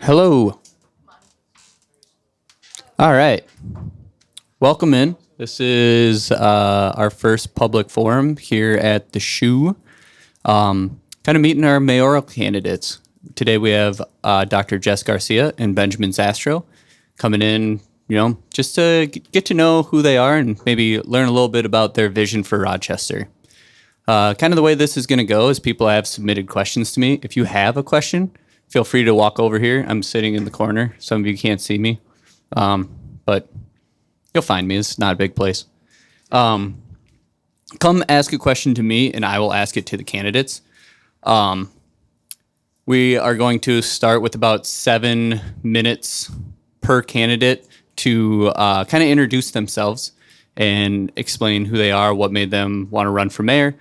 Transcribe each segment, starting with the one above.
Hello. All right. Welcome in. This is our first public forum here at the Shoe. Kind of meeting our mayoral candidates. Today we have Dr. Jess Garcia and Benjamin Zastro coming in, just to get to know who they are and maybe learn a little bit about their vision for Rochester. Kind of the way this is going to go is people have submitted questions to me. If you have a question, feel free to walk over here. I'm sitting in the corner. Some of you can't see me, but you'll find me. It's not a big place. Come ask a question to me, and I will ask it to the candidates. We are going to start with about 7 minutes per candidate to kind of introduce themselves and explain who they are, what made them want to run for mayor.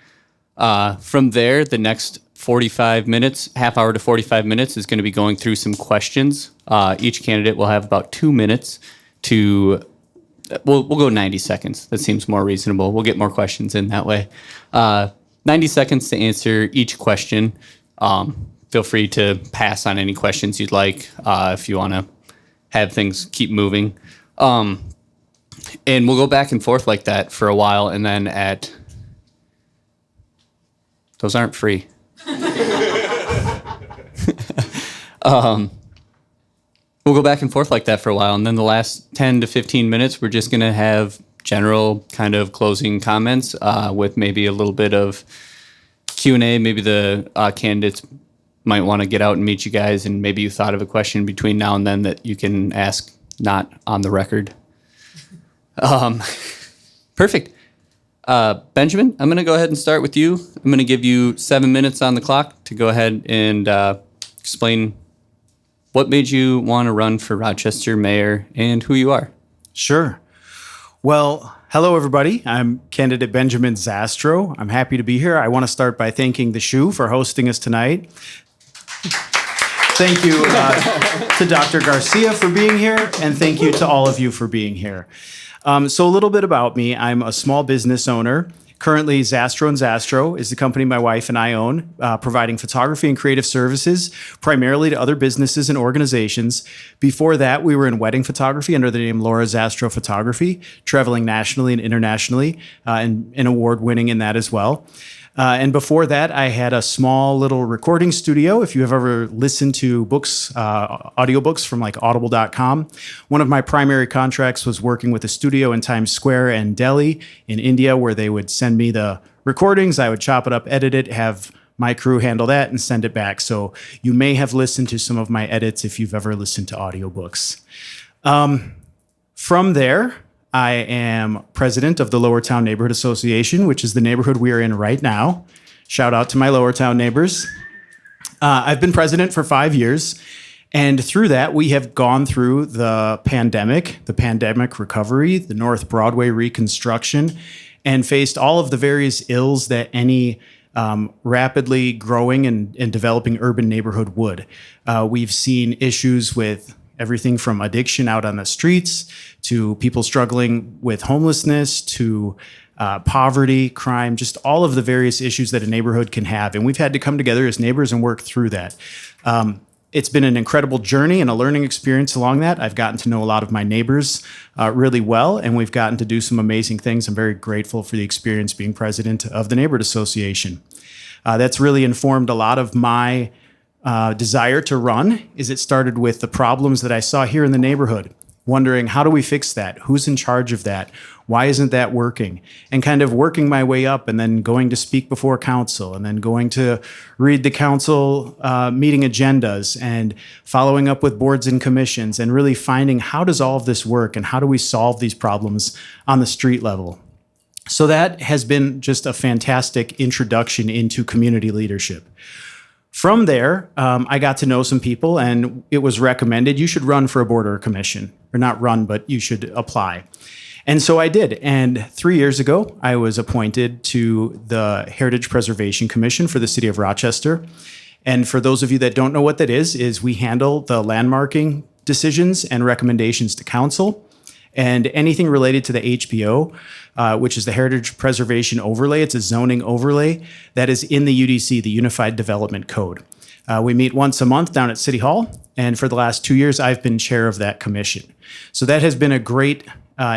From there, the next 45 minutes, half hour to 45 minutes, is going to be going through some questions. Each candidate will have about 2 minutes to, we'll go 90 seconds. That seems more reasonable. We'll get more questions in that way. 90 seconds to answer each question. Feel free to pass on any questions you'd like if you want to have things keep moving. And we'll go back and forth like that for a while, and then those aren't free. We'll go back and forth like that for a while, and then the last 10 to 15 minutes, we're just going to have general kind of closing comments with maybe a little bit of Q&A. Maybe the candidates might want to get out and meet you guys, and maybe you thought of a question between now and then that you can ask not on the record. Perfect. Benjamin, I'm going to go ahead and start with you. I'm going to give you 7 minutes on the clock to go ahead and explain what made you want to run for Rochester Mayor and who you are. Sure. Well, hello, everybody. I'm candidate Benjamin Zastro. I'm happy to be here. I want to start by thanking the Shoe for hosting us tonight. Thank you to Dr. Garcia for being here, and thank you to all of you for being here. So a little bit about me. I'm a small business owner. Currently, Zastrow and Zastro is the company my wife and I own, providing photography and creative services primarily to other businesses and organizations. Before that, we were in wedding photography under the name Laura Zastrow Photography, traveling nationally and internationally, and award-winning in that as well. And before that, I had a small little recording studio. If you have ever listened to books, audiobooks from like audible.com, one of my primary contracts was working with a studio in Times Square and Delhi in India, where they would send me the recordings. I would chop it up, edit it, have my crew handle that, and send it back. So you may have listened to some of my edits if you've ever listened to audiobooks. From there, I am president of the Lower Town Neighborhood Association, which is the neighborhood we are in right now. Shout out to my Lower Town neighbors. I've been president for 5 years, and through that, we have gone through the pandemic recovery, the North Broadway reconstruction, and faced all of the various ills that any rapidly growing and developing urban neighborhood would. We've seen issues with everything from addiction out on the streets to people struggling with homelessness to poverty, crime, just all of the various issues that a neighborhood can have. And we've had to come together as neighbors and work through that. It's been an incredible journey and a learning experience along that. I've gotten to know a lot of my neighbors really well, and we've gotten to do some amazing things. I'm very grateful for the experience being president of the Neighborhood Association. That's really informed a lot of my desire to run. It started with the problems that I saw here in the neighborhood, wondering how do we fix that? Who's in charge of that? Why isn't that working? And kind of working my way up, and then going to speak before council, and then going to read the council meeting agendas, and following up with boards and commissions, and really finding how does all of this work, and how do we solve these problems on the street level? So that has been just a fantastic introduction into community leadership. From there, I got to know some people, and it was recommended you should run for a board or a commission, or not run, but you should apply. And so I did. And 3 years ago, I was appointed to the Heritage Preservation Commission for the city of Rochester. And for those of you that don't know what that is we handle the landmarking decisions and recommendations to council. And anything related to the HPO, which is the Heritage Preservation Overlay, it's a zoning overlay that is in the UDC, the Unified Development Code. We meet once a month down at City Hall, and for the last 2 years, I've been chair of that commission. So that has been a great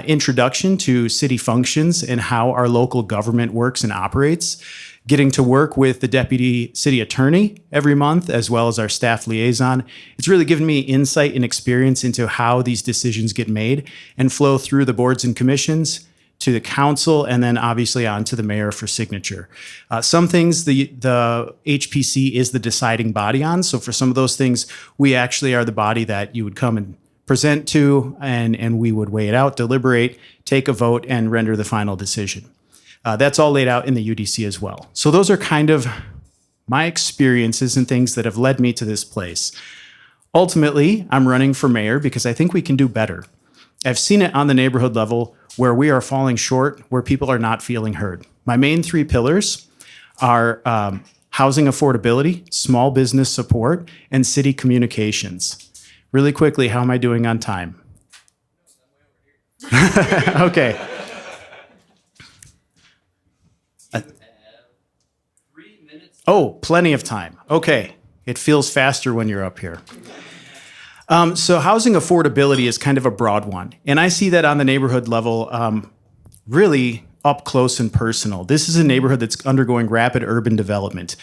introduction to city functions and how our local government works and operates. Getting to work with the deputy city attorney every month, as well as our staff liaison, it's really given me insight and experience into how these decisions get made and flow through the boards and commissions to the council, and then obviously on to the mayor for signature. Some things the HPC is the deciding body on. So for some of those things, we actually are the body that you would come and present to, and we would weigh it out, deliberate, take a vote, and render the final decision. That's all laid out in the UDC as well. So those are kind of my experiences and things that have led me to this place. Ultimately, I'm running for mayor because I think we can do better. I've seen it on the neighborhood level where we are falling short, where people are not feeling heard. My main 3 pillars are housing affordability, small business support, and city communications. Really quickly, how am I doing on time? Okay. Oh, plenty of time. Okay. It feels faster when you're up here. So housing affordability is kind of a broad one. And I see that on the neighborhood level, really up close and personal. This is a neighborhood that's undergoing rapid urban development.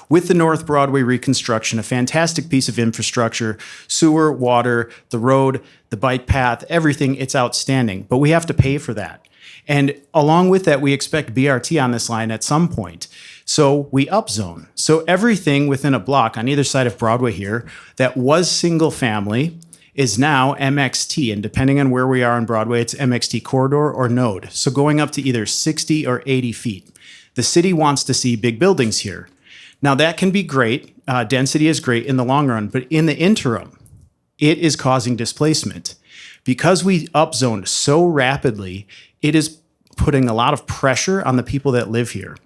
With the North Broadway reconstruction, a fantastic piece of infrastructure, sewer, water, the road, the bike path, everything, it's outstanding. But we have to pay for that. And along with that, we expect BRT on this line at some point. So we upzone. So everything within a block on either side of Broadway here that was single family is now MXT. And depending on where we are on Broadway, it's MXT corridor or node. So going up to either 60 or 80 feet. The city wants to see big buildings here. Now that can be great. Density is great in the long run, but in the interim, it is causing displacement. Because we upzoned so rapidly, it is putting a lot of pressure on the people that live here.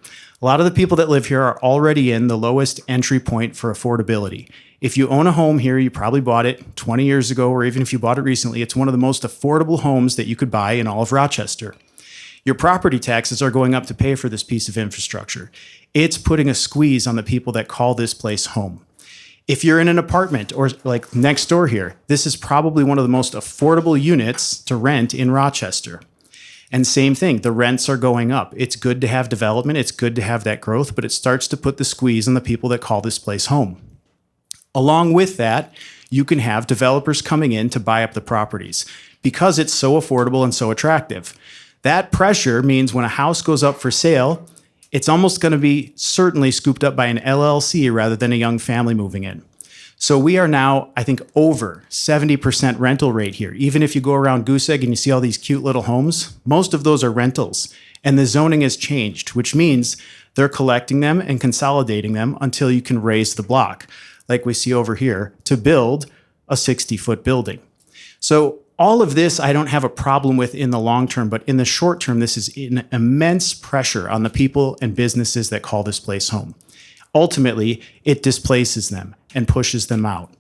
A lot of the people that live here are already in the lowest entry point for affordability. If you own a home here, you probably bought it 20 years ago, or even if you bought it recently, it's one of the most affordable homes that you could buy in all of Rochester. Your property taxes are going up to pay for this piece of infrastructure. It's putting a squeeze on the people that call this place home. If you're in an apartment or like next door here, this is probably one of the most affordable units to rent in Rochester. And same thing, the rents are going up. It's good to have development, it's good to have that growth, but it starts to put the squeeze on the people that call this place home. Along with that, you can have developers coming in to buy up the properties because it's so affordable and so attractive. That pressure means when a house goes up for sale, it's almost going to be certainly scooped up by an LLC rather than a young family moving in. So we are now, I think, over 70% rental rate here. Even if you go around Goose Egg and you see all these cute little homes, most of those are rentals. And the zoning has changed, which means they're collecting them and consolidating them until you can raise the block, like we see over here, to build a 60-foot building. So all of this I don't have a problem with in the long term, but in the short term, this is an immense pressure on the people and businesses that call this place home. Ultimately, it displaces them and pushes them out.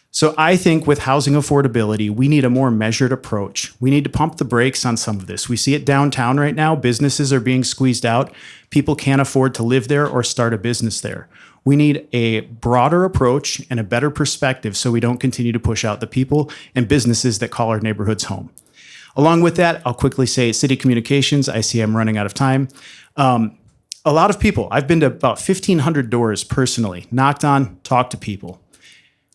So I think with housing affordability, we need a more measured approach. We need to pump the brakes on some of this. We see it downtown right now. Businesses are being squeezed out. People can't afford to live there or start a business there. We need a broader approach and a better perspective so we don't continue to push out the people and businesses that call our neighborhoods home. Along with that, I'll quickly say city communications. I see I'm running out of time. A lot of people, I've been to about 1,500 doors personally, knocked on, talked to people.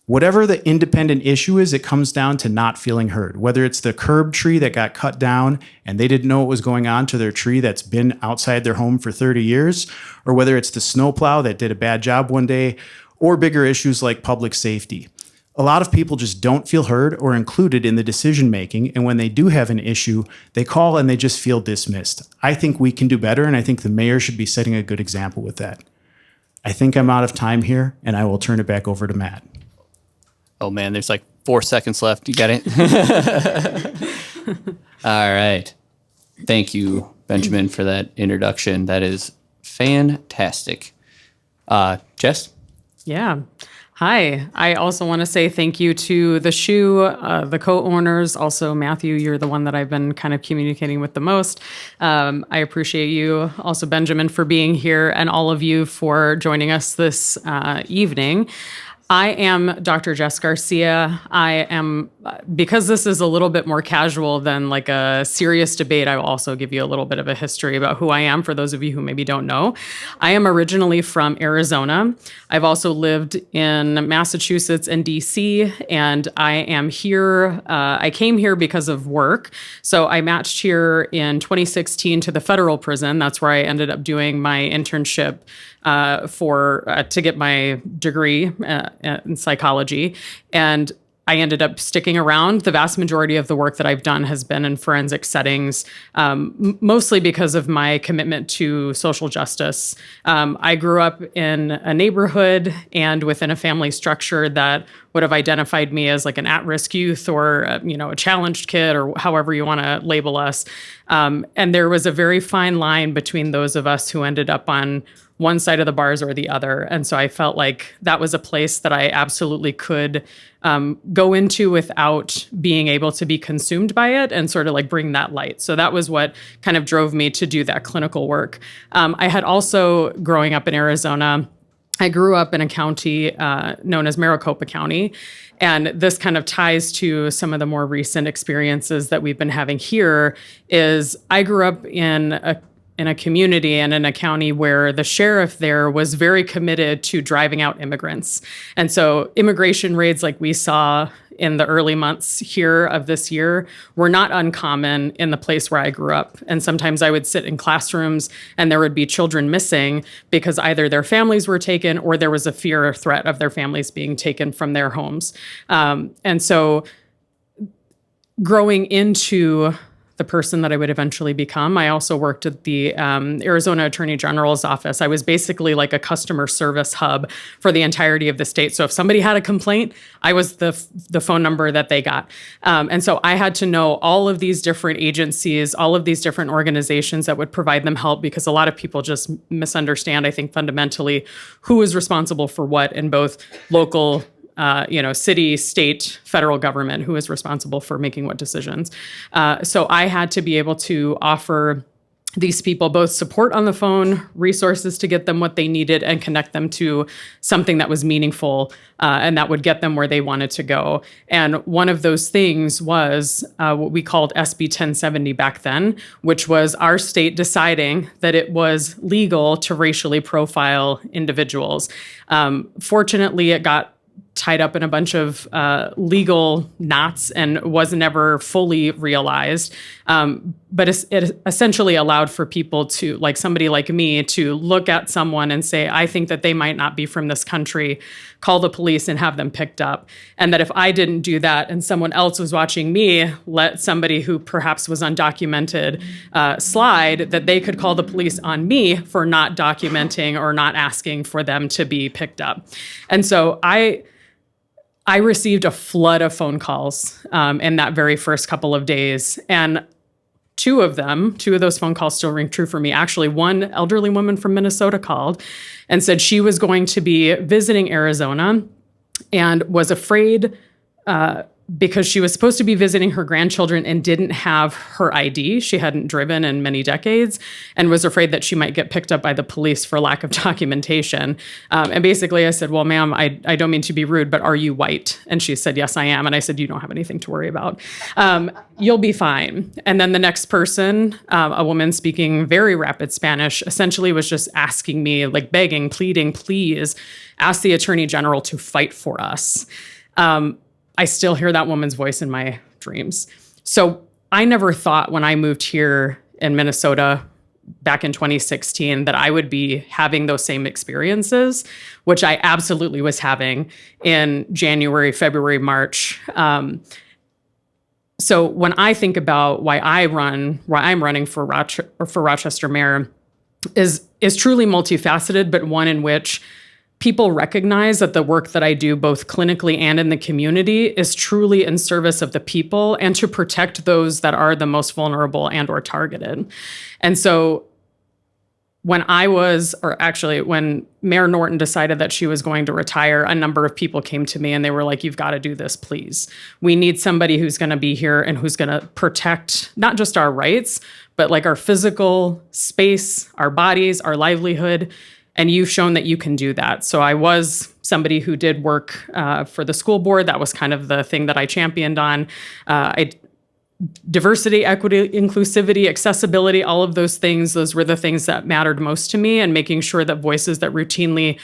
Whatever the independent issue is, it comes down to not feeling heard. Whether it's the curb tree that got cut down and they didn't know what was going on to their tree that's been outside their home for 30 years, or whether it's the snowplow that did a bad job one day, or bigger issues like public safety. A lot of people just don't feel heard or included in the decision making, and when they do have an issue, they call and they just feel dismissed. I think we can do better, and I think the mayor should be setting a good example with that. I think I'm out of time here, and I will turn it back over to Matt. Oh man, there's like 4 seconds left. You got it? All right. Thank you, Benjamin, for that introduction. That is fantastic. Jess? Yeah. Hi. I also want to say thank you to the shoe, the co-owners. Also, Matthew, you're the one that I've been kind of communicating with the most. I appreciate you. Also, Benjamin, for being here, and all of you for joining us this evening. I am Dr. Jess Garcia. I am, because this is a little bit more casual than like a serious debate, I will also give you a little bit of a history about who I am for those of you who maybe don't know. I am originally from Arizona. I've also lived in Massachusetts and DC, and I am here. I came here because of work. So I matched here in 2016 to the federal prison. That's where I ended up doing my internship to get my degree in psychology. And I ended up sticking around. The vast majority of the work that I've done has been in forensic settings, mostly because of my commitment to social justice. I grew up in a neighborhood and within a family structure that would have identified me as like an at-risk youth or a challenged kid, or however you want to label us. And there was a very fine line between those of us who ended up on one side of the bars or the other. And so I felt like that was a place that I absolutely could go into without being able to be consumed by it and sort of like bring that light. So that was what kind of drove me to do that clinical work. I had also, growing up in Arizona, I grew up in a county known as Maricopa County. And this kind of ties to some of the more recent experiences that we've been having here. Is I grew up in a community and in a county where the sheriff there was very committed to driving out immigrants. And so immigration raids like we saw in the early months here of this year were not uncommon in the place where I grew up. And sometimes I would sit in classrooms and there would be children missing because either their families were taken or there was a fear or threat of their families being taken from their homes. And so growing into the person that I would eventually become, I also worked at the Arizona Attorney General's office. I was basically like a customer service hub for the entirety of the state. So if somebody had a complaint, I was the phone number that they got. And so I had to know all of these different agencies, all of these different organizations that would provide them help, because a lot of people just misunderstand, I think, fundamentally who is responsible for what in both local city, state, federal government, who is responsible for making what decisions. So I had to be able to offer these people both support on the phone, resources to get them what they needed, and connect them to something that was meaningful and that would get them where they wanted to go. And one of those things was what we called SB 1070 back then, which was our state deciding that it was legal to racially profile individuals. Fortunately, it got tied up in a bunch of legal knots and was never fully realized. But it essentially allowed for people to, like somebody like me, to look at someone and say, I think that they might not be from this country, call the police and have them picked up. And that if I didn't do that and someone else was watching me, let somebody who perhaps was undocumented slide, that they could call the police on me for not documenting or not asking for them to be picked up. And so I received a flood of phone calls in that very first couple of days. And two of those phone calls still ring true for me. Actually, one elderly woman from Minnesota called and said she was going to be visiting Arizona and was afraid because she was supposed to be visiting her grandchildren and didn't have her ID. She hadn't driven in many decades and was afraid that she might get picked up by the police for lack of documentation. And basically I said, well, ma'am, I don't mean to be rude, but are you white? And she said, yes, I am. And I said, you don't have anything to worry about. You'll be fine. And then the next person, a woman speaking very rapid Spanish, essentially was just asking me, like begging, pleading, please ask the Attorney General to fight for us. I still hear that woman's voice in my dreams. So I never thought when I moved here in Minnesota back in 2016 that I would be having those same experiences, which I absolutely was having in January, February, March. So when I think about why I'm running for Rochester Mayor is truly multifaceted, but one in which people recognize that the work that I do both clinically and in the community is truly in service of the people and to protect those that are the most vulnerable and or targeted. And so when when Mayor Norton decided that she was going to retire, a number of people came to me and they were like, you've got to do this, please. We need somebody who's going to be here and who's going to protect not just our rights, but like our physical space, our bodies, our livelihood. And you've shown that you can do that. So I was somebody who did work for the school board. That was kind of the thing that I championed on. Diversity, equity, inclusivity, accessibility, all of those things, those were the things that mattered most to me, and making sure that voices that routinely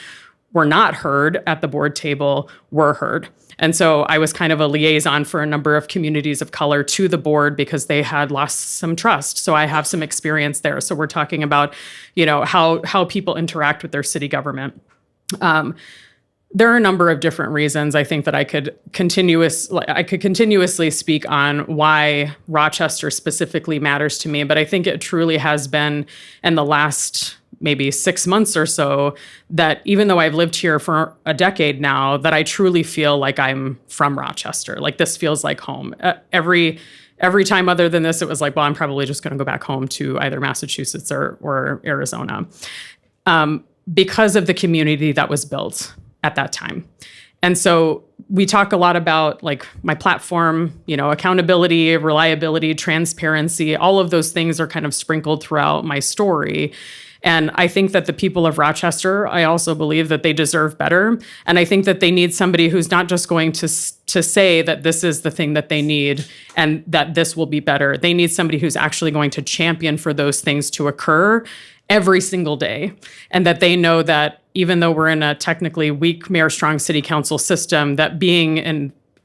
were not heard at the board table were heard. And so I was kind of a liaison for a number of communities of color to the board because they had lost some trust. So I have some experience there. So we're talking about, how people interact with their city government. There are a number of different reasons I think that I could continuously speak on why Rochester specifically matters to me, but I think it truly has been in the last maybe 6 months or so that even though I've lived here for a decade now, that I truly feel like I'm from Rochester. Like this feels like home. Every time other than this, it was like, well, I'm probably just going to go back home to either Massachusetts or Arizona because of the community that was built at that time. And so we talk a lot about like my platform, accountability, reliability, transparency, all of those things are kind of sprinkled throughout my story. And I think that the people of Rochester, I also believe that they deserve better. And I think that they need somebody who's not just going to say that this is the thing that they need and that this will be better. They need somebody who's actually going to champion for those things to occur every single day. And that they know that even though we're in a technically weak mayor strong city council system, that being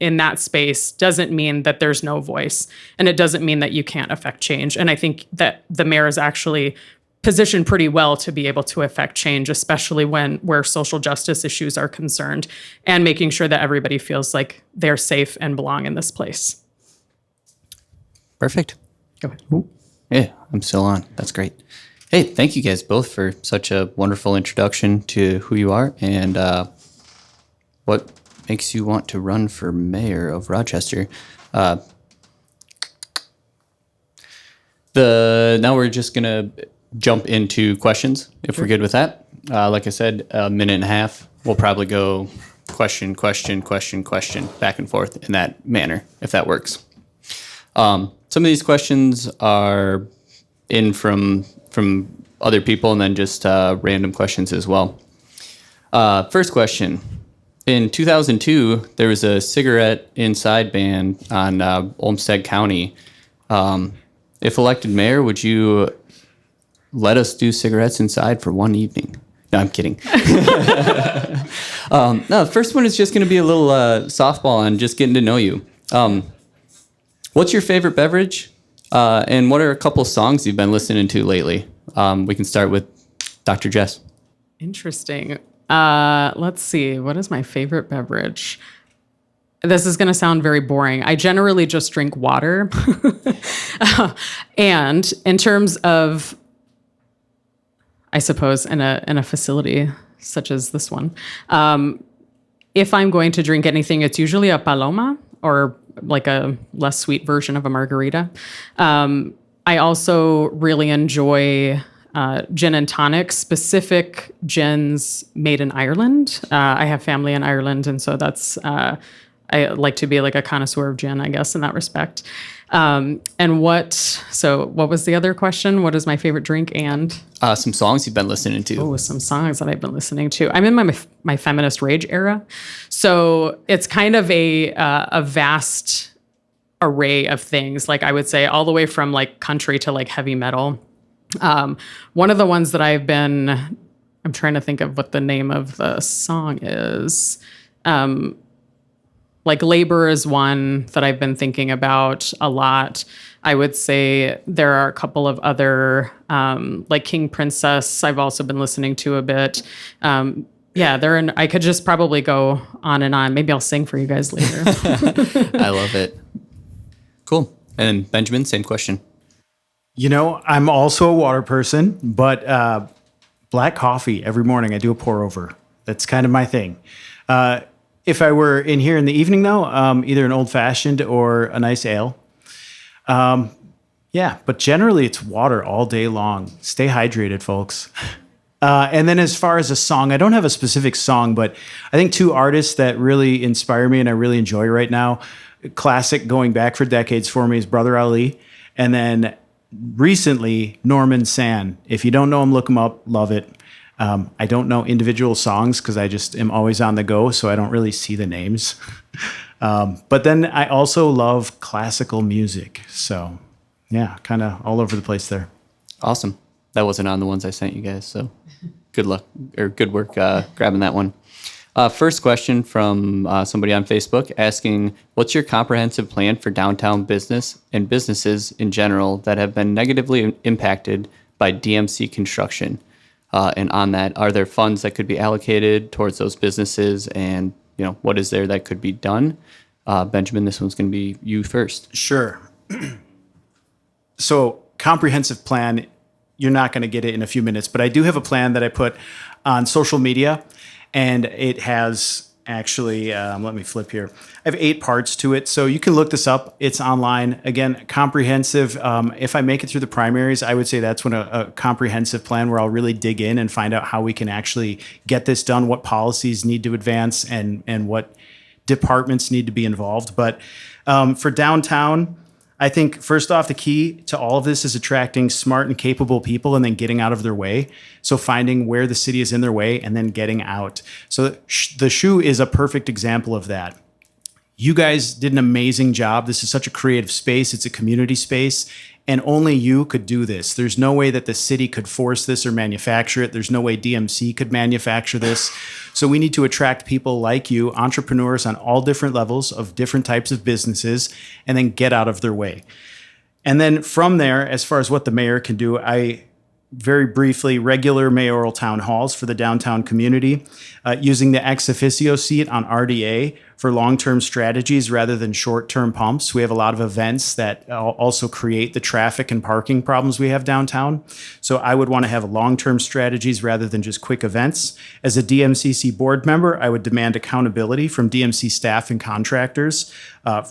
in that space doesn't mean that there's no voice. And it doesn't mean that you can't affect change. And I think that the mayor is actually positioned pretty well to be able to affect change, especially where social justice issues are concerned, and making sure that everybody feels like they're safe and belong in this place. Perfect. Go ahead. Ooh. Yeah, I'm still on. That's great. Hey, thank you guys both for such a wonderful introduction to who you are and what makes you want to run for mayor of Rochester. Now we're just gonna jump into questions if we're good with that. Like I said, a minute and a half. We'll probably go question, back and forth in that manner, if that works. Some of these questions are in from other people and then just random questions as well. First question. In 2002, there was a cigarette inside ban on Olmsted County. If elected mayor, would you let us do cigarettes inside for one evening? No, I'm kidding. No, the first one is just going to be a little softball on just getting to know you. What's your favorite beverage? And what are a couple songs you've been listening to lately? We can start with Dr. Jess. Interesting. Let's see. What is my favorite beverage? This is going to sound very boring. I generally just drink water. And in terms of, I suppose, in a facility such as this one, if I'm going to drink anything, it's usually a paloma or like a less sweet version of a margarita. I also really enjoy gin and tonic, specific gins made in Ireland. I have family in Ireland, and so that's I like to be like a connoisseur of gin, I guess, in that respect. So what was the other question? What is my favorite drink and? Some songs you've been listening to. Oh, some songs that I've been listening to. I'm in my feminist rage era. So it's kind of a vast array of things. Like I would say all the way from like country to like heavy metal. One of the ones that I'm trying to think of what the name of the song is. Like Labor is one that I've been thinking about a lot. I would say there are a couple of other, like King Princess, I've also been listening to a bit. I could just probably go on and on. Maybe I'll sing for you guys later. I love it. Cool. And Benjamin, same question. I'm also a water person, but black coffee every morning. I do a pour over. That's kind of my thing. If I were in here in the evening, though, either an old fashioned or a nice ale. Yeah, but generally it's water all day long. Stay hydrated, folks. And then as far as a song, I don't have a specific song, but I think two artists that really inspire me and I really enjoy right now, classic going back for decades for me is Brother Ali. And then recently, Norman San. If you don't know him, look him up. Love it. I don't know individual songs because I just am always on the go, so I don't really see the names. But then I also love classical music. So yeah, kind of all over the place there. Awesome. That wasn't on the ones I sent you guys, so good luck or good work grabbing that one. First question from somebody on Facebook asking, what's your comprehensive plan for downtown business and businesses in general that have been negatively impacted by DMC construction? And on that, are there funds that could be allocated towards those businesses? And what is there that could be done? Benjamin, this one's going to be you first. Sure. So comprehensive plan, you're not going to get it in a few minutes, but I do have a plan that I put on social media, and it has actually, let me flip here. I have 8 parts to it, so you can look this up. It's online. Again, comprehensive. If I make it through the primaries, I would say that's when a comprehensive plan where I'll really dig in and find out how we can actually get this done, what policies need to advance, and what departments need to be involved. But for downtown, I think first off, the key to all of this is attracting smart and capable people and then getting out of their way. So finding where the city is in their way and then getting out. So the shoe is a perfect example of that. You guys did an amazing job. This is such a creative space. It's a community space. And only you could do this. There's no way that the city could force this or manufacture it. There's no way DMC could manufacture this. So we need to attract people like you, entrepreneurs on all different levels of different types of businesses, and then get out of their way. And then from there, as far as what the mayor can do, I very briefly, regular mayoral town halls for the downtown community, using the ex officio seat on RDA for long-term strategies rather than short-term pumps. We have a lot of events that also create the traffic and parking problems we have downtown. So I would want to have long-term strategies rather than just quick events. As a DMCC board member, I would demand accountability from DMC staff and contractors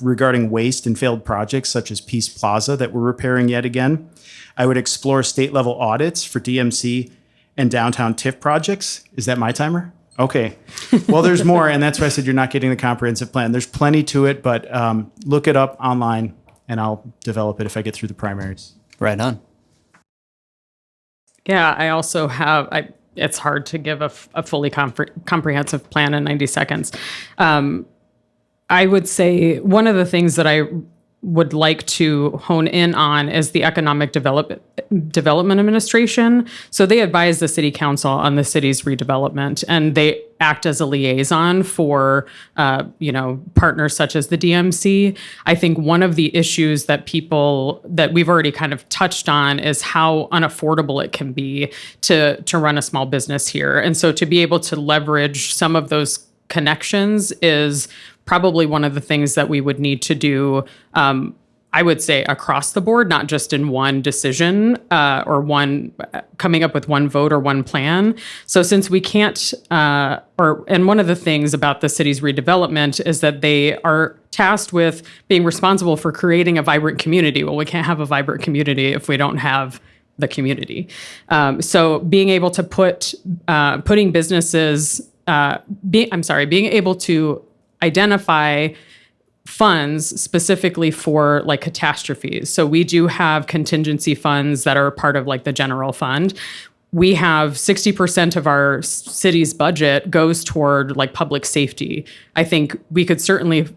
regarding waste and failed projects such as Peace Plaza that we're repairing yet again. I would explore state-level audits for DMC and downtown TIF projects. Is that my timer? Okay. Well, there's more, and that's why I said you're not getting the comprehensive plan. There's plenty to it, but look it up online, and I'll develop it if I get through the primaries. Right on. Yeah, I also have, it's hard to give a fully comprehensive plan in 90 seconds. I would say one of the things that I would like to hone in on is the Economic Development Administration. So they advise the city council on the city's redevelopment, and they act as a liaison for, partners such as the DMC. I think one of the issues that we've already kind of touched on is how unaffordable it can be to run a small business here. And so to be able to leverage some of those connections is probably one of the things that we would need to do, I would say, across the board, not just in one decision or coming up with one vote or one plan. So since we can't, and one of the things about the city's redevelopment is that they are tasked with being responsible for creating a vibrant community. Well, we can't have a vibrant community if we don't have the community. So being able to being able to identify funds specifically for like catastrophes. So we do have contingency funds that are part of like the general fund. We have 60% of our city's budget goes toward like public safety. I think we could certainly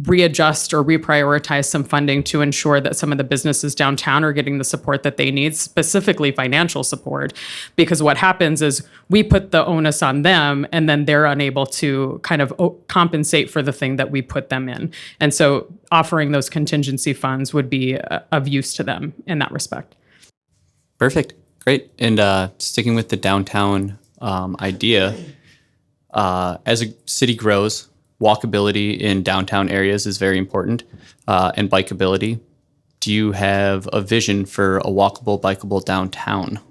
readjust or reprioritize some funding to ensure that some of the businesses downtown are getting the support that they need, specifically financial support. Because what happens is we put the onus on them and then they're unable to kind of compensate for the thing that we put them in. And so offering those contingency funds would be of use to them in that respect. Perfect. Great. And sticking with the downtown idea, as a city grows, walkability in downtown areas is very important, and bikeability. Do you have a vision for a walkable, bikeable downtown?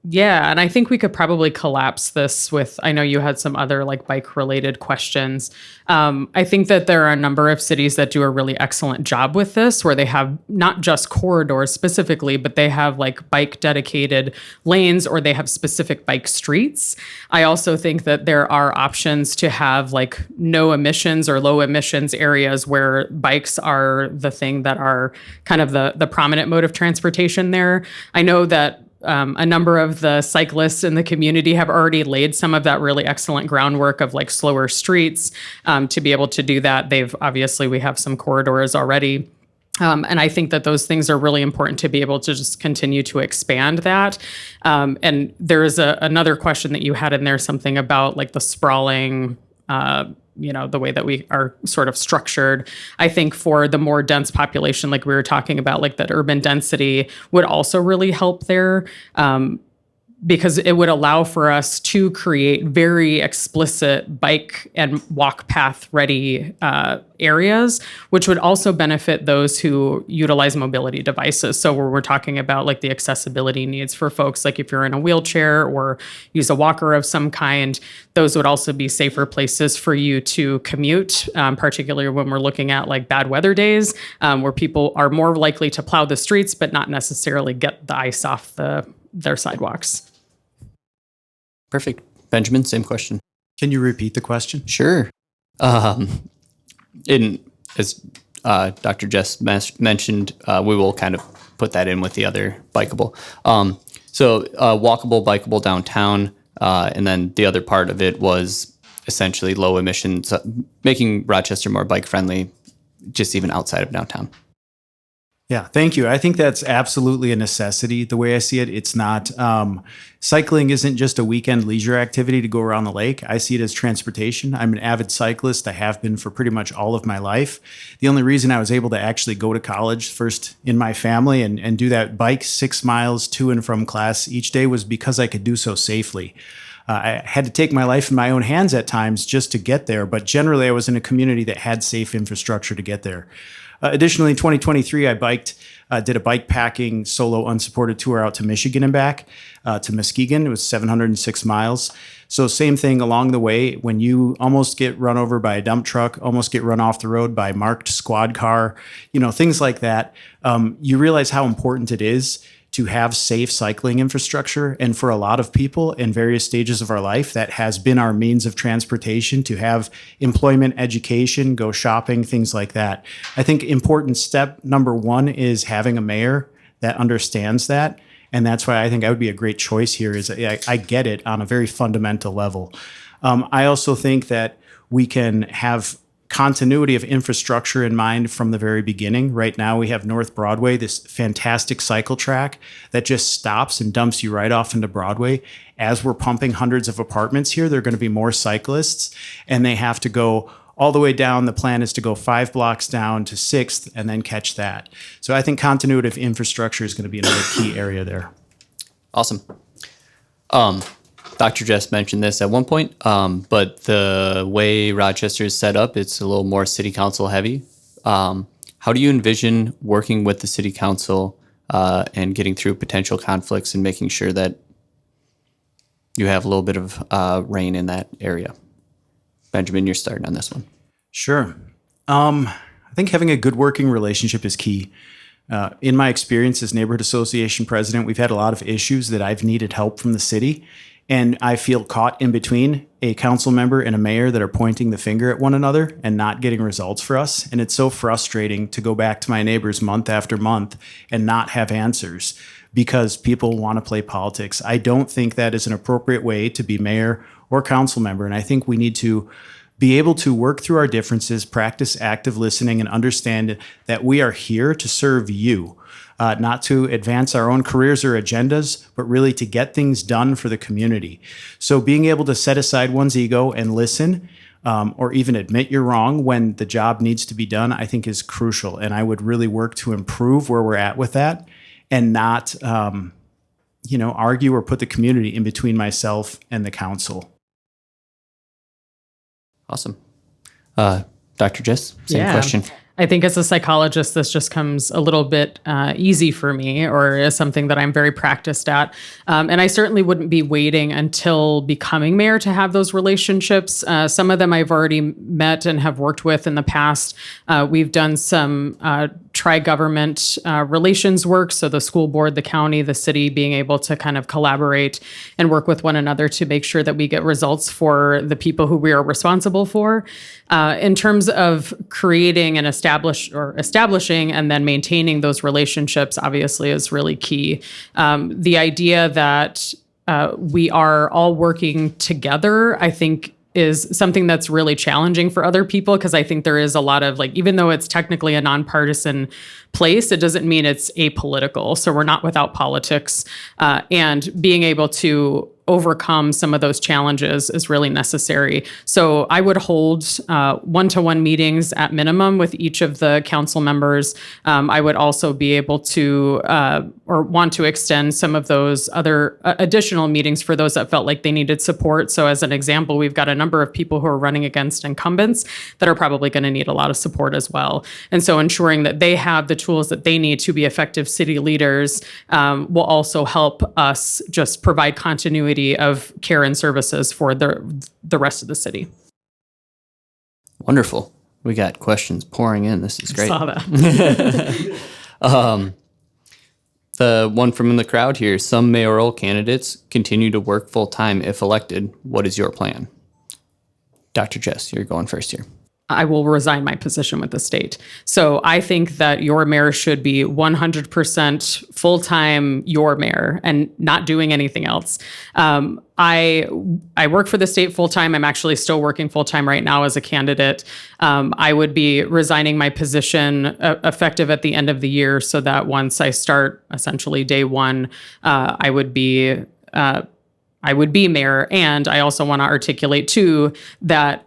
Yeah, and I think we could probably collapse this with, I know you had some other like bike related questions. I think that there are a number of cities that do a really excellent job with this, where they have not just corridors specifically, but they have like bike dedicated lanes, or they have specific bike streets. I also think that there are options to have like no emissions or low emissions areas where bikes are the thing that are kind of the prominent mode of transportation there. I know that a number of the cyclists in the community have already laid some of that really excellent groundwork of like slower streets to be able to do that. We have some corridors already. And I think that those things are really important to be able to just continue to expand that. And there is another question that you had in there, something about like the sprawling, the way that we are sort of structured. I think for the more dense population, like we were talking about, like that urban density would also really help there. Because it would allow for us to create very explicit bike and walk path ready areas, which would also benefit those who utilize mobility devices. So where we're talking about like the accessibility needs for folks, like if you're in a wheelchair or use a walker of some kind, those would also be safer places for you to commute, particularly when we're looking at like bad weather days, where people are more likely to plow the streets, but not necessarily get the ice off their sidewalks. Perfect. Benjamin, same question. Can you repeat the question? Sure. As Dr. Jess mentioned, we will kind of put that in with the other bikeable. So walkable, bikeable downtown, and then the other part of it was essentially low emissions, making Rochester more bike friendly, just even outside of downtown. Yeah, thank you. I think that's absolutely a necessity. The way I see it, it's not, cycling isn't just a weekend leisure activity to go around the lake. I see it as transportation. I'm an avid cyclist. I have been for pretty much all of my life. The only reason I was able to actually go to college first in my family and do that bike 6 miles to and from class each day was because I could do so safely. I had to take my life in my own hands at times just to get there, but generally I was in a community that had safe infrastructure to get there. Additionally, in 2023, I did a bike packing solo unsupported tour out to Michigan and back to Muskegon. It was 706 miles. So same thing along the way. When you almost get run over by a dump truck, almost get run off the road by a marked squad car, things like that, you realize how important it is to have safe cycling infrastructure. And for a lot of people in various stages of our life, that has been our means of transportation to have employment, education, go shopping, things like that. I think important step number one is having a mayor that understands that. And that's why I think I would be a great choice here is I get it on a very fundamental level. I also think that we can have continuity of infrastructure in mind from the very beginning. Right now, we have North Broadway, this fantastic cycle track that just stops and dumps you right off into Broadway. As we're pumping hundreds of apartments here, there are going to be more cyclists, and they have to go all the way down. The plan is to go 5 blocks down to 6th and then catch that. So I think continuity of infrastructure is going to be another key area there. Awesome. Dr. Jess mentioned this at one point, but the way Rochester is set up, it's a little more city council heavy. How do you envision working with the city council and getting through potential conflicts and making sure that you have a little bit of reign in that area? Benjamin, you're starting on this one. Sure. I think having a good working relationship is key. In my experience as neighborhood association president, we've had a lot of issues that I've needed help from the city. And I feel caught in between a council member and a mayor that are pointing the finger at one another and not getting results for us. And it's so frustrating to go back to my neighbors month after month and not have answers because people want to play politics. I don't think that is an appropriate way to be mayor or council member. And I think we need to be able to work through our differences, practice active listening, and understand that we are here to serve you. Not to advance our own careers or agendas, but really to get things done for the community. So being able to set aside one's ego and listen, or even admit you're wrong when the job needs to be done, I think is crucial. And I would really work to improve where we're at with that and not, argue or put the community in between myself and the council. Awesome. Dr. Jess, same question. I think as a psychologist, this just comes a little bit easy for me, or is something that I'm very practiced at. And I certainly wouldn't be waiting until becoming mayor to have those relationships. Some of them I've already met and have worked with in the past. We've done some tri-government relations work. So the school board, the county, the city being able to kind of collaborate and work with one another to make sure that we get results for the people who we are responsible for. In terms of creating and establishing and then maintaining those relationships, obviously is really key. The idea that we are all working together, I think, is something that's really challenging for other people, because I think there is a lot of, like, even though it's technically a nonpartisan place, it doesn't mean it's apolitical. So we're not without politics, and being able to overcome some of those challenges is really necessary. So I would hold one-to-one meetings at minimum with each of the council members. I would also be able to or want to extend some of those other additional meetings for those that felt like they needed support. So as an example, we've got a number of people who are running against incumbents that are probably going to need a lot of support as well. And so ensuring that they have the tools that they need to be effective city leaders will also help us just provide continuity of care and services for the rest of the city. Wonderful. We got questions pouring in. This is great. I saw that. The one from the crowd here, some mayoral candidates continue to work full-time if elected. What is your plan? Dr. Jess, you're going first here. I will resign my position with the state. So I think that your mayor should be 100% full-time your mayor and not doing anything else. I work for the state full-time. I'm actually still working full-time right now as a candidate. I would be resigning my position effective at the end of the year, so that once I start essentially day one, I would be mayor. And I also want to articulate too that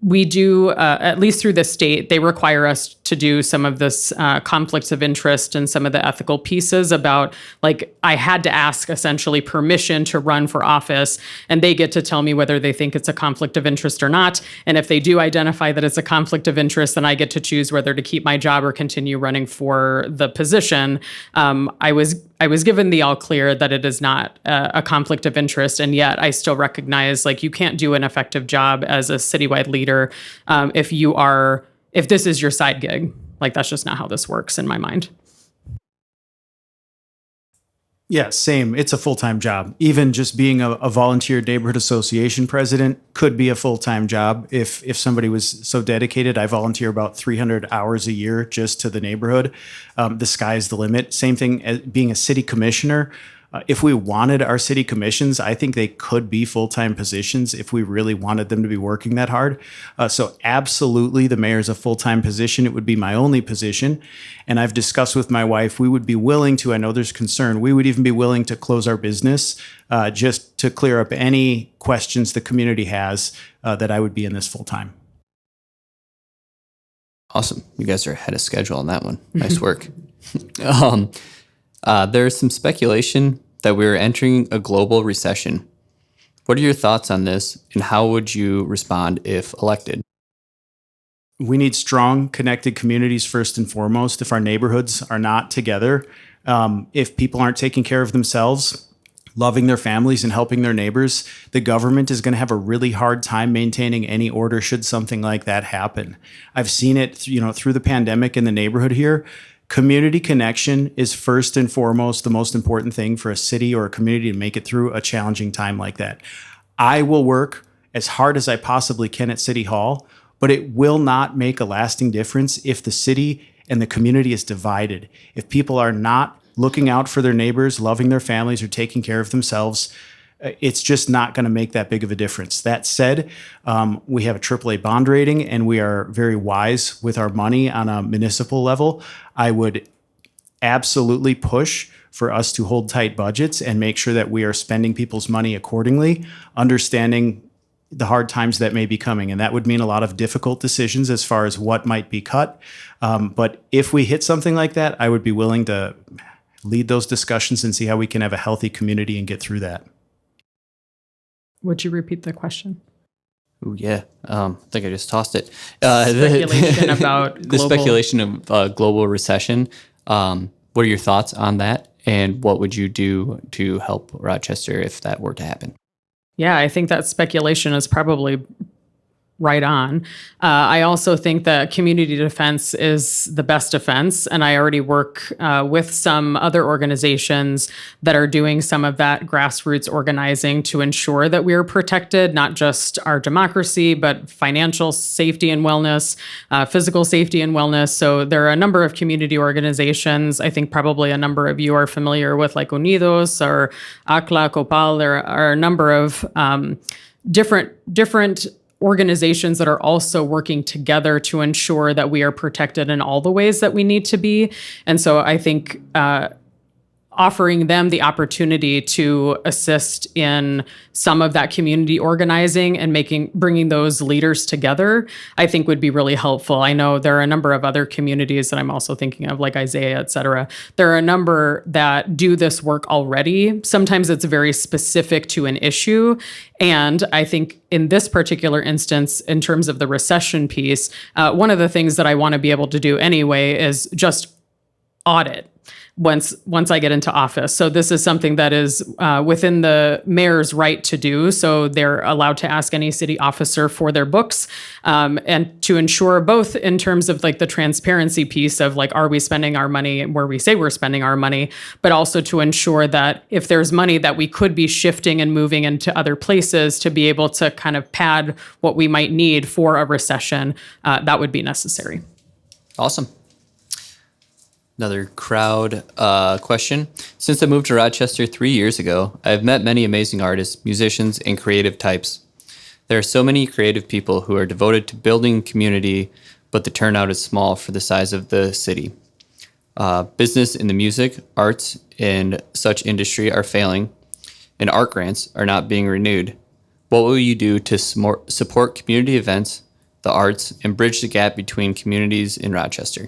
we do, at least through the state, they require us to do some of this conflicts of interest and some of the ethical pieces about, like, I had to ask essentially permission to run for office, and they get to tell me whether they think it's a conflict of interest or not. And if they do identify that it's a conflict of interest, then I get to choose whether to keep my job or continue running for the position. I was given the all clear that it is not a conflict of interest, and yet I still recognize, like, you can't do an effective job as a citywide leader if this is your side gig. Like, that's just not how this works in my mind. Yeah, same. It's a full-time job. Even just being a volunteer neighborhood association president could be a full-time job if somebody was so dedicated. I volunteer about 300 hours a year just to the neighborhood. The sky's the limit. Same thing as being a city commissioner. If we wanted our city commissions, I think they could be full-time positions if we really wanted them to be working that hard. So absolutely, the mayor's a full-time position. It would be my only position. And I've discussed with my wife, we would be willing to, I know there's concern, we would even be willing to close our business just to clear up any questions the community has that I would be in this full-time. Awesome. You guys are ahead of schedule on that one. Nice work. There's some speculation that we're entering a global recession. What are your thoughts on this, and how would you respond if elected? We need strong, connected communities first and foremost. If our neighborhoods are not together, if people aren't taking care of themselves, loving their families and helping their neighbors, the government is going to have a really hard time maintaining any order should something like that happen. I've seen it, through the pandemic in the neighborhood here. Community connection is first and foremost the most important thing for a city or a community to make it through a challenging time like that. I will work as hard as I possibly can at City Hall, but it will not make a lasting difference if the city and the community is divided. If people are not looking out for their neighbors, loving their families, or taking care of themselves, it's just not going to make that big of a difference. That said, we have a AAA bond rating, and we are very wise with our money on a municipal level. I would absolutely push for us to hold tight budgets and make sure that we are spending people's money accordingly, understanding the hard times that may be coming. And that would mean a lot of difficult decisions as far as what might be cut. But if we hit something like that, I would be willing to lead those discussions and see how we can have a healthy community and get through that. Would you repeat the question? Ooh, yeah. I think I just tossed it. Speculation about the global. speculation of global recession. What are your thoughts on that? And what would you do to help Rochester if that were to happen? Yeah, I think that speculation is probably right on. I also think that community defense is the best defense. And I already work with some other organizations that are doing some of that grassroots organizing to ensure that we are protected, not just our democracy, but financial safety and wellness, physical safety and wellness. So there are a number of community organizations. I think probably a number of you are familiar with like Unidos or ACLA, Copal. There are a number of different organizations that are also working together to ensure that we are protected in all the ways that we need to be. And so I think offering them the opportunity to assist in some of that community organizing and bringing those leaders together, I think would be really helpful. I know there are a number of other communities that I'm also thinking of, like Isaiah, et cetera. There are a number that do this work already. Sometimes it's very specific to an issue. And I think in this particular instance, in terms of the recession piece, one of the things that I want to be able to do anyway is just audit once I get into office. So this is something that is within the mayor's right to do. So they're allowed to ask any city officer for their books, and to ensure both in terms of like the transparency piece of like, are we spending our money where we say we're spending our money, but also to ensure that if there's money that we could be shifting and moving into other places to be able to kind of pad what we might need for a recession, that would be necessary. Awesome. Another crowd question. Since I moved to Rochester 3 years ago, I've met many amazing artists, musicians, and creative types. There are so many creative people who are devoted to building community, but the turnout is small for the size of the city. Business in the music, arts, and such industry are failing, and art grants are not being renewed. What will you do to support community events, the arts, and bridge the gap between communities in Rochester?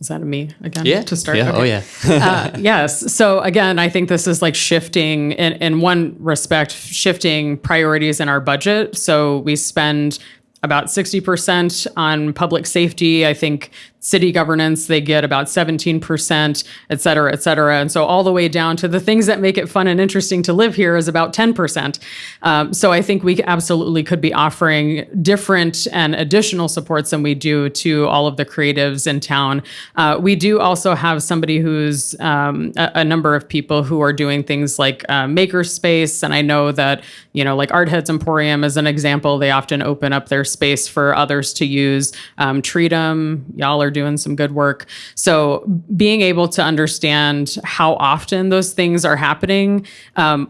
Is that a me again? Yeah. To start? Yeah. Okay. Oh, yeah. Yes. So again, I think this is like shifting in one respect, shifting priorities in our budget. So we spend about 60% on public safety. I think city governance, they get about 17%, et cetera, et cetera. And so all the way down to the things that make it fun and interesting to live here is about 10%. So I think we absolutely could be offering different and additional supports than we do to all of the creatives in town. We do also have somebody who's a number of people who are doing things like makerspace. And I know that, like Art Heads Emporium is an example. They often open up their space for others to use. Treat 'em, y'all are doing some good work. So being able to understand how often those things are happening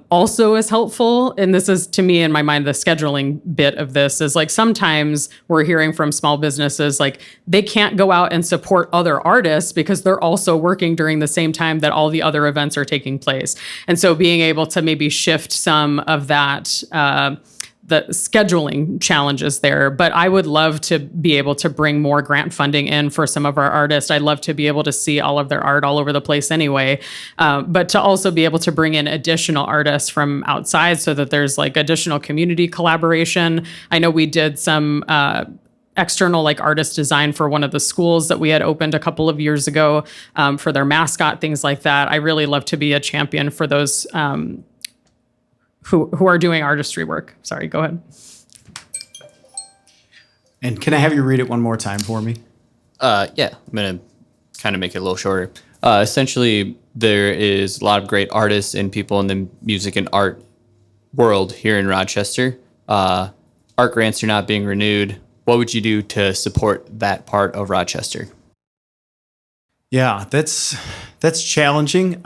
also is helpful. And this is, to me, in my mind, the scheduling bit of this is like sometimes we're hearing from small businesses like they can't go out and support other artists because they're also working during the same time that all the other events are taking place. And so being able to maybe shift some of that the scheduling challenges there, but I would love to be able to bring more grant funding in for some of our artists. I'd love to be able to see all of their art all over the place anyway, but to also be able to bring in additional artists from outside so that there's like additional community collaboration. I know we did some external like artist design for one of the schools that we had opened a couple of years ago for their mascot, things like that. I really love to be a champion for those who are doing artistry work. Sorry, go ahead. And can I have you read it one more time for me? Yeah, I'm going to kind of make it a little shorter. Essentially, there is a lot of great artists and people in the music and art world here in Rochester. Art grants are not being renewed. What would you do to support that part of Rochester? Yeah, that's challenging.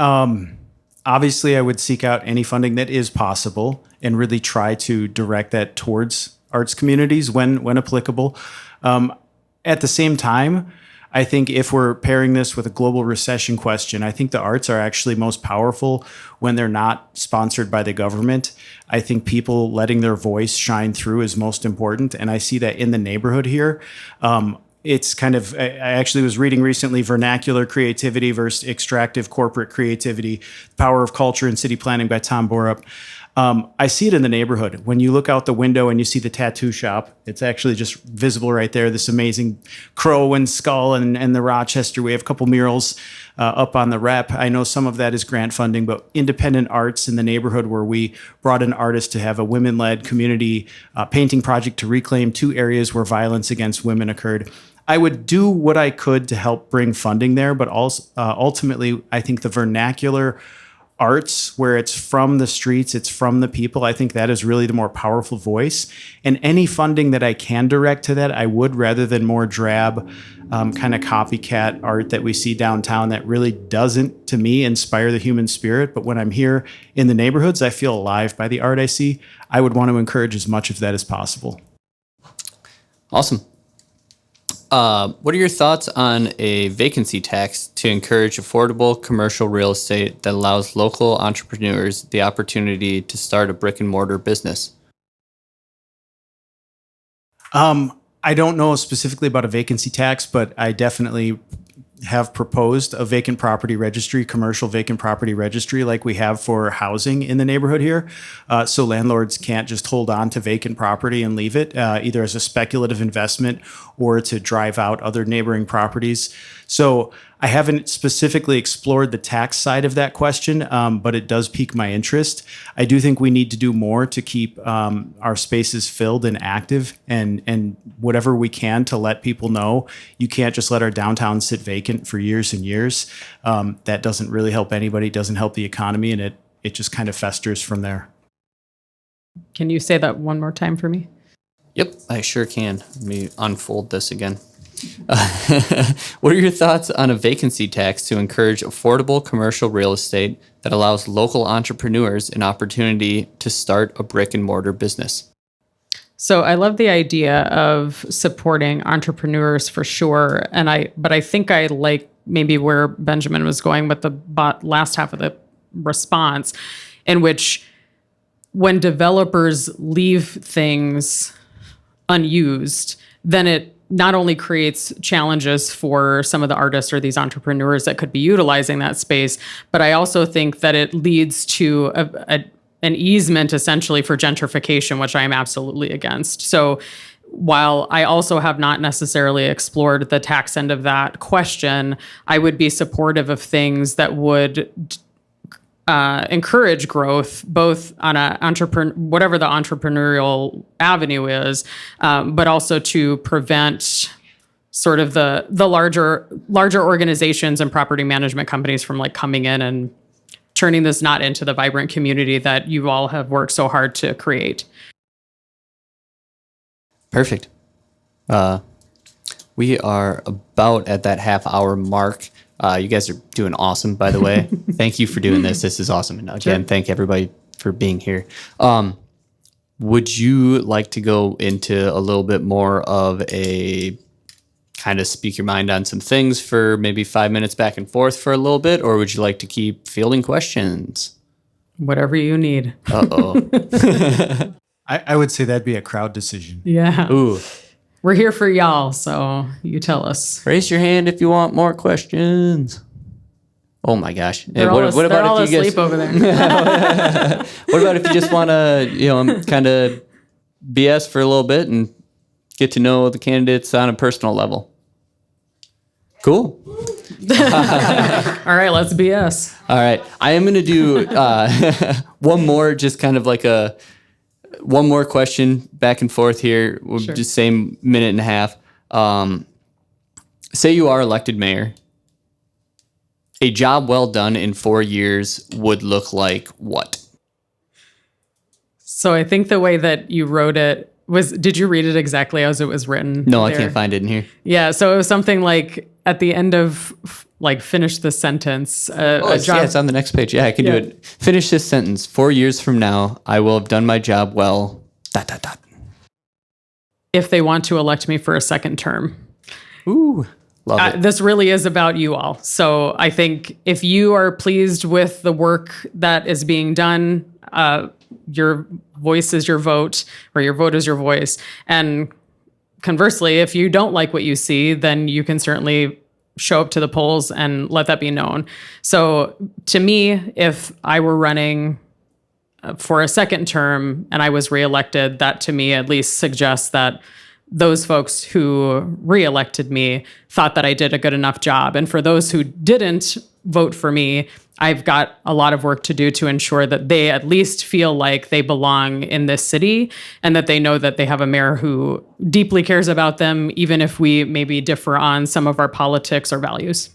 Obviously, I would seek out any funding that is possible and really try to direct that towards arts communities when applicable. At the same time, I think if we're pairing this with a global recession question, I think the arts are actually most powerful when they're not sponsored by the government. I think people letting their voice shine through is most important. And I see that in the neighborhood here. It's kind of, I actually was reading recently, Vernacular Creativity versus Extractive Corporate Creativity, Power of Culture in City Planning by Tom Borup. I see it in the neighborhood. When you look out the window and you see the tattoo shop, it's actually just visible right there. This amazing crow and skull and the Rochester. We have a couple murals up on the rep. I know some of that is grant funding, but independent arts in the neighborhood where we brought an artist to have a women-led community painting project to reclaim 2 areas where violence against women occurred. I would do what I could to help bring funding there, but also ultimately, I think the vernacular arts, where it's from the streets, it's from the people, I think that is really the more powerful voice. And any funding that I can direct to that, I would, rather than more drab kind of copycat art that we see downtown that really doesn't, to me, inspire the human spirit. But when I'm here in the neighborhoods, I feel alive by the art I see. I would want to encourage as much of that as possible. Awesome. What are your thoughts on a vacancy tax to encourage affordable commercial real estate that allows local entrepreneurs the opportunity to start a brick and mortar business? I don't know specifically about a vacancy tax, but I definitely have proposed a vacant property registry, commercial vacant property registry, like we have for housing in the neighborhood here. So landlords can't just hold on to vacant property and leave it, either as a speculative investment or to drive out other neighboring properties. So I haven't specifically explored the tax side of that question, but it does pique my interest. I do think we need to do more to keep our spaces filled and active, and whatever we can to let people know you can't just let our downtown sit vacant for years and years. That doesn't really help anybody, doesn't help the economy, and it just kind of festers from there. Can you say that one more time for me? Yep, I sure can. Let me unfold this again. What are your thoughts on a vacancy tax to encourage affordable commercial real estate that allows local entrepreneurs an opportunity to start a brick and mortar business? So I love the idea of supporting entrepreneurs for sure, but I think I like maybe where Benjamin was going with the last half of the response, in which when developers leave things unused, then it not only creates challenges for some of the artists or these entrepreneurs that could be utilizing that space, but I also think that it leads to an easement essentially for gentrification, which I am absolutely against. So while I also have not necessarily explored the tax end of that question, I would be supportive of things that would encourage growth, both on whatever the entrepreneurial avenue is, but also to prevent sort of the larger organizations and property management companies from like coming in and turning this not into the vibrant community that you all have worked so hard to create. Perfect. We are about at that half-hour mark. You guys are doing awesome, by the way. Thank you for doing this. This is awesome. And again, thank everybody for being here. Would you like to go into a little bit more of a kind of speak your mind on some things for maybe 5 minutes back and forth for a little bit, or would you like to keep fielding questions? Whatever you need. Uh-oh. I would say that'd be a crowd decision. Yeah. Ooh. We're here for y'all, so you tell us. Raise your hand if you want more questions. Oh my gosh. They're What all about if you asleep guys over there. What about if you just want to, kind of BS for a little bit and get to know the candidates on a personal level? Cool. All right, let's BS. All right. I am going to do one more, just kind of like one more question back and forth here. We'll Sure. just say minute and a half. Say you are elected mayor. A job well done in 4 years would look like what? So I think the way that you wrote it did you read it exactly as it was written? No, I there? can't find it in here. Yeah, so it was something like at the end of like finish the sentence. Yeah, it's on the next page. Yeah, I can do it. Finish this sentence. 4 years from now, I will have done my job well. ... If they want to elect me for a second term. Ooh, love it. This really is about you all. So I think if you are pleased with the work that is being done, your voice is your vote, or your vote is your voice. And conversely, if you don't like what you see, then you can certainly show up to the polls and let that be known. So to me, if I were running for a second term and I was reelected, that to me at least suggests that those folks who reelected me thought that I did a good enough job. And for those who didn't vote for me, I've got a lot of work to do to ensure that they at least feel like they belong in this city and that they know that they have a mayor who deeply cares about them, even if we maybe differ on some of our politics or values.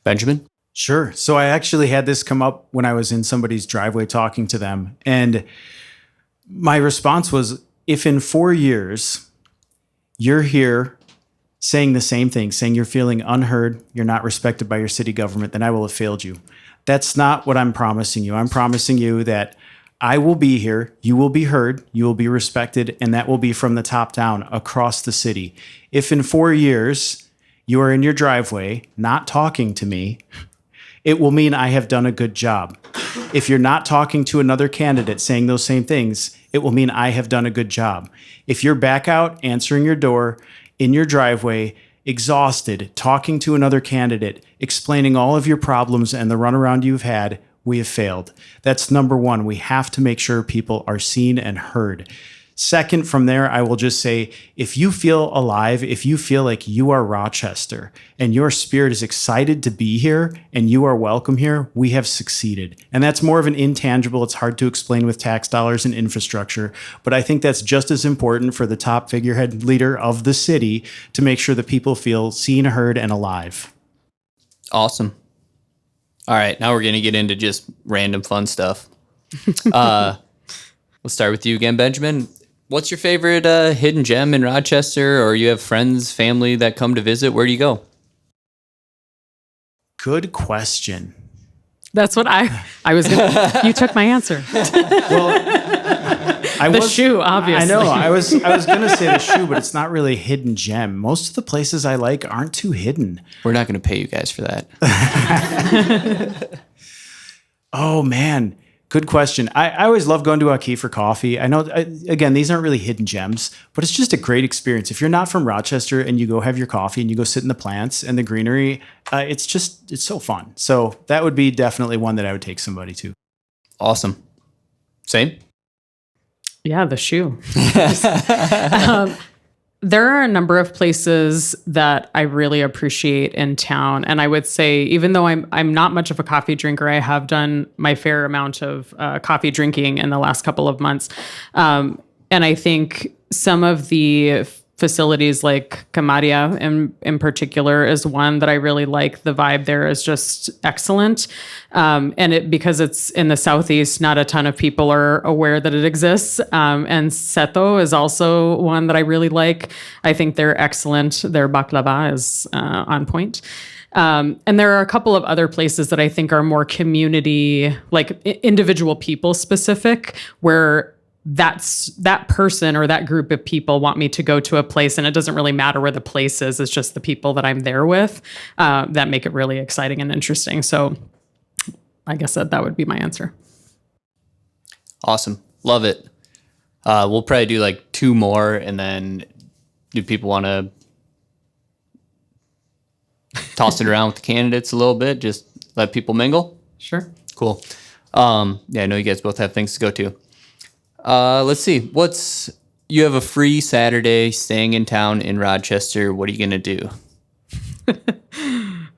Benjamin? Sure. So I actually had this come up when I was in somebody's driveway talking to them. And my response was, if in 4 years you're here saying the same thing, saying you're feeling unheard, you're not respected by your city government, then I will have failed you. That's not what I'm promising you. I'm promising you that I will be here, you will be heard, you will be respected, and that will be from the top down across the city. If in 4 years you are in your driveway not talking to me, it will mean I have done a good job. If you're not talking to another candidate saying those same things, it will mean I have done a good job. If you're back out answering your door in your driveway, exhausted, talking to another candidate, explaining all of your problems and the runaround you've had, we have failed. That's number one. We have to make sure people are seen and heard. Second, from there, I will just say, if you feel alive, if you feel like you are Rochester and your spirit is excited to be here and you are welcome here, we have succeeded. And that's more of an intangible. It's hard to explain with tax dollars and infrastructure, but I think that's just as important for the top figurehead leader of the city to make sure that people feel seen, heard, and alive. Awesome. All right, now we're going to get into just random fun stuff. We'll start with you again, Benjamin. What's your favorite hidden gem in Rochester, or you have friends, family that come to visit? Where do you go? Good question. That's what I was gonna, you took my answer. The shoe, obviously. I know. I was going to say the shoe, but it's not really a hidden gem. Most of the places I like aren't too hidden. We're not going to pay you guys for that. Oh, man. Good question. I always love going to Aki for coffee. I know, again, these aren't really hidden gems, but it's just a great experience. If you're not from Rochester and you go have your coffee and you go sit in the plants and the greenery, it's so fun. So that would be definitely one that I would take somebody to. Awesome. Same? Yeah, the shoe. There are a number of places that I really appreciate in town. And I would say, even though I'm not much of a coffee drinker, I have done my fair amount of coffee drinking in the last couple of months. And I think some of the facilities like Camaria in particular is one that I really like. The vibe there is just excellent. And because it's in the Southeast, not a ton of people are aware that it exists. And Seto is also one that I really like. I think they're excellent. Their baklava is on point. And there are a couple of other places that I think are more community, like individual people specific, where that person or that group of people want me to go to a place, and it doesn't really matter where the place is. It's just the people that I'm there with that make it really exciting and interesting. So I guess that would be my answer. Awesome. Love it. We'll probably do like two more, and then do people want to toss it around with the candidates a little bit? Just let people mingle? Sure. Cool. Yeah, I know you guys both have things to go to. Let's see. You have a free Saturday staying in town in Rochester. What are you going to do?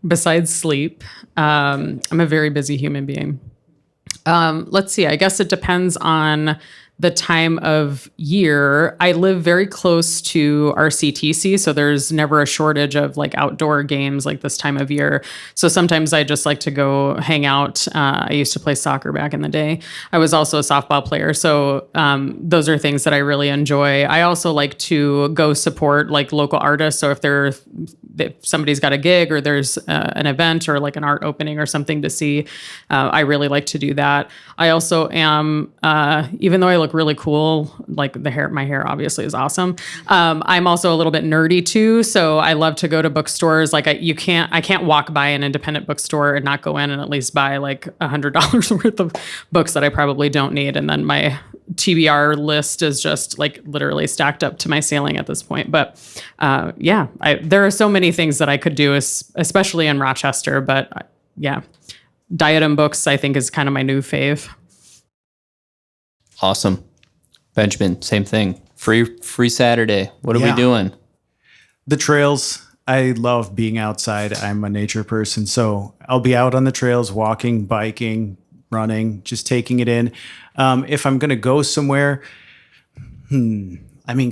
Besides sleep, I'm a very busy human being. Let's see. I guess it depends on the time of year. I live very close to RCTC, so there's never a shortage of like outdoor games like this time of year. So sometimes I just like to go hang out. I used to play soccer back in the day. I was also a softball player, so those are things that I really enjoy. I also like to go support like local artists. So if somebody's got a gig or there's an event or like an art opening or something to see, I really like to do that. I also am, even though I look really cool, like my hair obviously is awesome. I'm also a little bit nerdy too. So I love to go to bookstores. Like I can't walk by an independent bookstore and not go in and at least buy like $100 worth of books that I probably don't need. And then my TBR list is just like literally stacked up to my ceiling at this point. But there are so many things that I could do, especially in Rochester. But yeah, diadem books, I think, is kind of my new fave. Awesome. Benjamin, same thing. Free Saturday. What are we Yeah. doing? The trails. I love being outside. I'm a nature person, so I'll be out on the trails, walking, biking, running, just taking it in. If I'm going to go somewhere,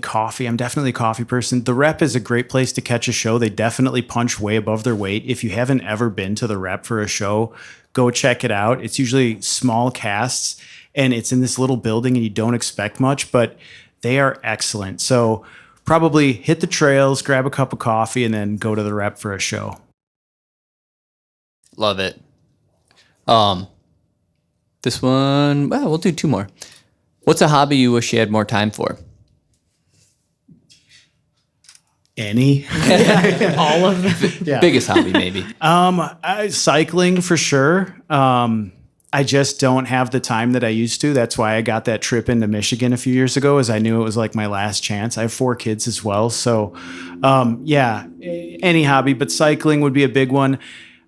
coffee. I'm definitely a coffee person. The Rep is a great place to catch a show. They definitely punch way above their weight. If you haven't ever been to the Rep for a show, go check it out. It's usually small casts, and it's in this little building, and you don't expect much, but they are excellent. So probably hit the trails, grab a cup of coffee, and then go to the Rep for a show. Love it. This one, well, we'll do two more. What's a hobby you wish you had more time for? Any? All of them. Yeah. Biggest hobby, maybe. Cycling for sure. I just don't have the time that I used to. That's why I got that trip into Michigan a few years ago, as I knew it was like my last chance. I have 4 kids as well. So, any hobby, but cycling would be a big one.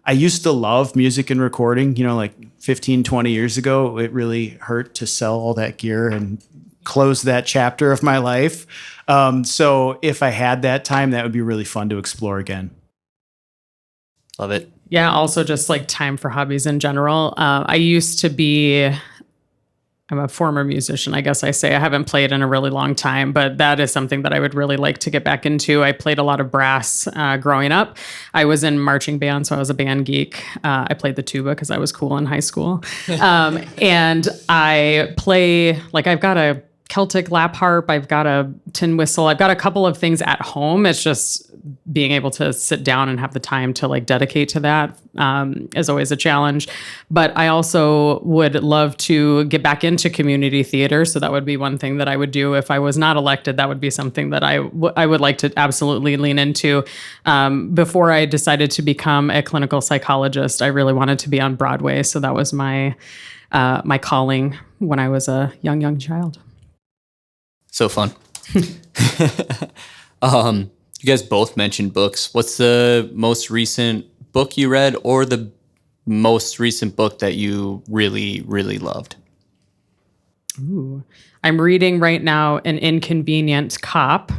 I used to love music and recording, like 15, 20 years ago. It really hurt to sell all that gear and close that chapter of my life. So if I had that time, that would be really fun to explore again. Love it. Yeah, also just like time for hobbies in general. I'm a former musician, I guess I say. I haven't played in a really long time, but that is something that I would really like to get back into. I played a lot of brass growing up. I was in marching band, so I was a band geek. I played the tuba because I was cool in high school. And I play, I've got a Celtic lap harp, I've got a tin whistle, I've got a couple of things at home. It's just being able to sit down and have the time to dedicate to that is always a challenge. But I also would love to get back into community theater. So that would be one thing that I would do if I was not elected. That would be something that I would like to absolutely lean into. Before I decided to become a clinical psychologist, I really wanted to be on Broadway. So that was my calling when I was a young child. So fun. You guys both mentioned books. What's the most recent book you read, or the most recent book that you really, really loved? Ooh. I'm reading right now An Inconvenient Cop.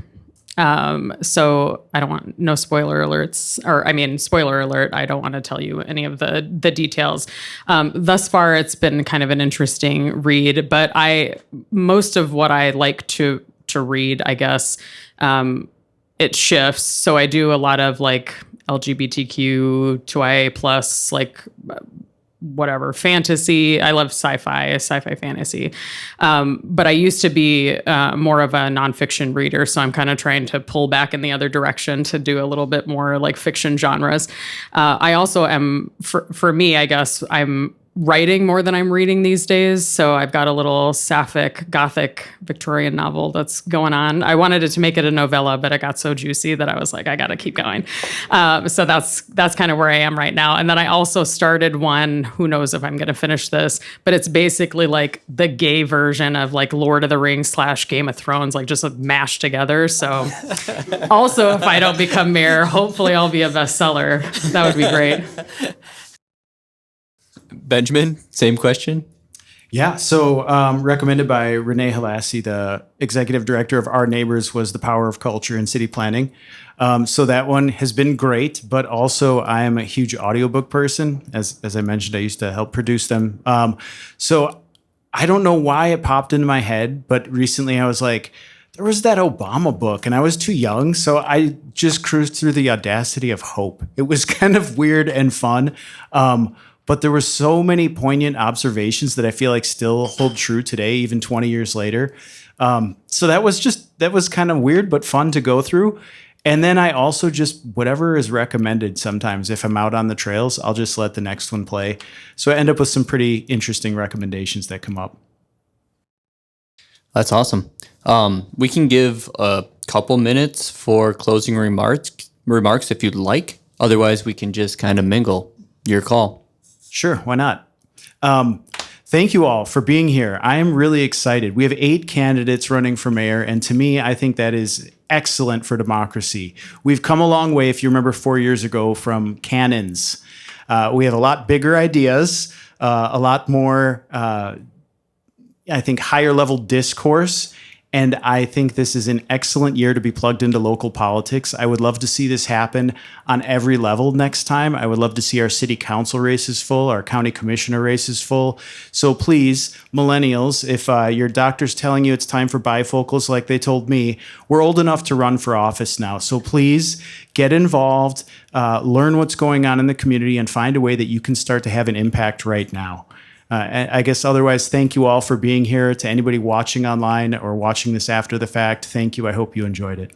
So I don't want, no spoiler alerts, spoiler alert. I don't want to tell you any of the details. Thus far, it's been kind of an interesting read, but most of what I like to read, I guess, it shifts. So I do a lot of LGBTQ2IA plus, whatever, fantasy. I love sci-fi fantasy. But I used to be more of a nonfiction reader. So I'm kind of trying to pull back in the other direction to do a little bit more fiction genres. I also am, for me, I guess, I'm writing more than I'm reading these days. So I've got a little sapphic, gothic, Victorian novel that's going on. I wanted to make it a novella, but it got so juicy that I was like, I got to keep going. So that's kind of where I am right now. And then I also started one, who knows if I'm going to finish this, but it's basically the gay version of Lord of the Rings / Game of Thrones, just mashed together. So also, if I don't become mayor, hopefully I'll be a bestseller. That would be great. Benjamin, same question. Yeah, so recommended by Renee Halassi, the executive director of Our Neighbors, was The Power of Culture in City Planning. So that one has been great, but also I am a huge audiobook person. As I mentioned, I used to help produce them. So I don't know why it popped into my head, but recently I was like, there was that Obama book, and I was too young, so I just cruised through The Audacity of Hope. It was kind of weird and fun. But there were so many poignant observations that I feel still hold true today, even 20 years later. So that was kind of weird, but fun to go through. And then I also just, whatever is recommended sometimes, if I'm out on the trails, I'll just let the next one play. So I end up with some pretty interesting recommendations that come up. That's awesome. We can give a couple minutes for closing remarks if you'd like. Otherwise, we can just kind of mingle. Your call. Sure, why not? Thank you all for being here. I am really excited. We have 8 candidates running for mayor, and to me, I think that is excellent for democracy. We've come a long way, if you remember 4 years ago, from cannons. We have a lot bigger ideas, a lot more, I think, higher level discourse. And I think this is an excellent year to be plugged into local politics. I would love to see this happen on every level next time. I would love to see our city council races full, our county commissioner races full. So please, millennials, if your doctor's telling you it's time for bifocals like they told me, we're old enough to run for office now. So please get involved, learn what's going on in the community, and find a way that you can start to have an impact right now. I guess otherwise, thank you all for being here. To anybody watching online or watching this after the fact, thank you. I hope you enjoyed it.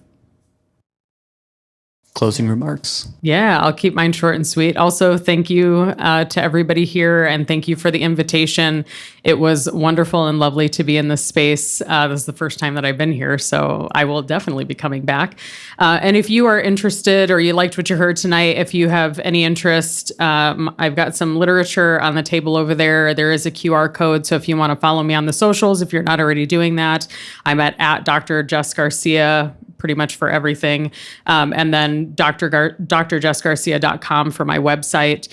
Closing remarks. Yeah, I'll keep mine short and sweet. Also, thank you to everybody here, and thank you for the invitation. It was wonderful and lovely to be in this space. This is the first time that I've been here, so I will definitely be coming back. And if you are interested or you liked what you heard tonight, if you have any interest, I've got some literature on the table over there. There is a QR code, so if you want to follow me on the socials, if you're not already doing that, I'm at Dr. Jess Garcia, pretty much for everything. And then drjessgarcia.com for my website.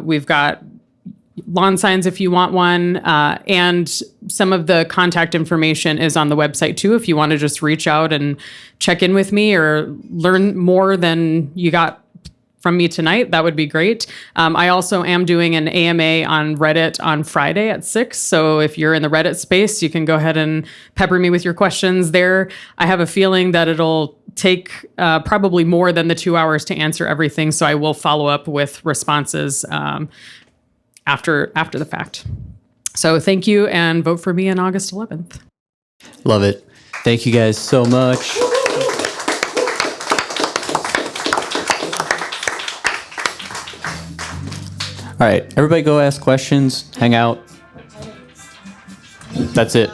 We've got lawn signs if you want one. And some of the contact information is on the website too, if you want to just reach out and check in with me or learn more than you got from me tonight, that would be great. I also am doing an AMA on Reddit on Friday at 6. So if you're in the Reddit space, you can go ahead and pepper me with your questions there. I have a feeling that it'll take probably more than the 2 hours to answer everything. So I will follow up with responses after the fact. So thank you, and vote for me on August 11th. Love it. Thank you guys so much. All right, everybody go ask questions, hang out. That's it.